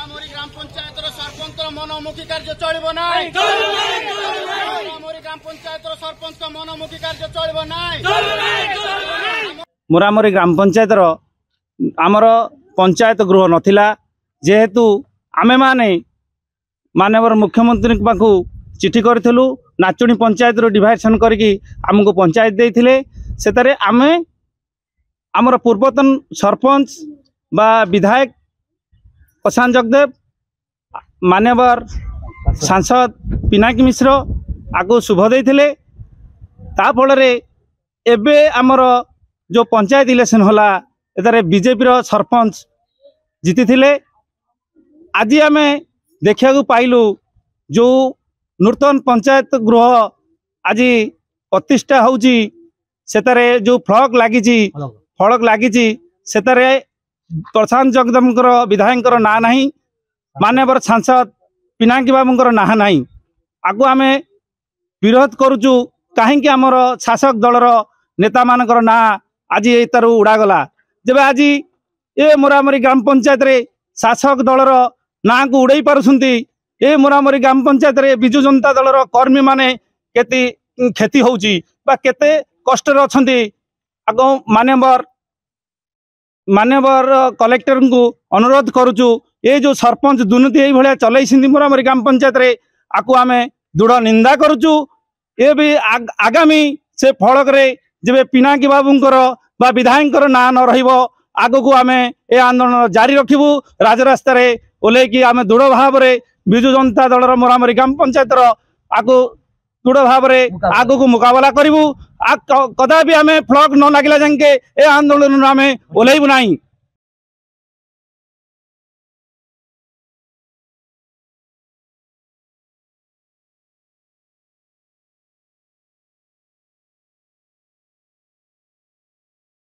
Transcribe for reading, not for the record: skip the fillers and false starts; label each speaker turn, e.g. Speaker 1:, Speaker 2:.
Speaker 1: मोरामोरी ग्राम पंचायत सरपंच मनमुखी कार्य चलो ना। मोरामोरी ग्राम पंचायत सरपंच मनमुखी कार्य चलो ना।
Speaker 2: मोरामोरी ग्राम पंचायत आमर पंचायत गृह नथिला जेहेतु आमे माने माननीय मुख्यमंत्री पाखु चिठी करूँ नाचुणी पंचायत डिवाइडेसन करके आमको पंचायत देते से आमे आमर पूर्वतन सरपंच बा विधायक प्रशांत जगदेव मान्यवर सांसद पिनाकी मिश्र आगु शुभ देते फल एबे आमर जो पंचायत इलेक्शन होला एतारे बीजेपी रो सरपंच जीति थिले। आज आम देखा पाइलु जो नूतन पंचायत गृह आज प्रतिष्ठा होउची सेतारे जो फलक लगी सेतारे प्रशांत जगदम्बर विधायक ना नहीं मान्यवर सांसद पिनाकी बाबूर ना नहीं। आगु आम विरोध करुचु कहीं आमर शासक दलर नेता मानकर ना आज तार उड़ागला जब आज ये मोरामोरी ग्राम पंचायत रे शासक दलर ना को उड़ाई पारुछंती। ए मोरामोरी ग्राम पंचायत रे बिजु जनता दलर कर्मी माने केते क्षति होउची बा केते कष्ट रे अछंती। आगो मान्यवर कलेक्टर को अनुरोध करुचु ये जो सरपंच दुर्नीति यही भाया चलई मोरामोरी ग्राम पंचायत रे आकु आमे दृढ़ निंदा करुचु। ये भी आगामी से फलक रे जब पिनाकी बाबूंकर बा विधायक ना न रहिबो आगु आमे ए आंदोलन जारी रखिबु। राजरास्ता रे ओलेकी आमे दृढ़ भाव रे बिजु जनता दलर मोरामोरी ग्राम पंचायत आगु दृढ़ भाव रे आगु को मुकाबला करिबु। कदापि आमे फ्लग न लागिला जांके ए आंदोलन आमे ओलेइबु नाही।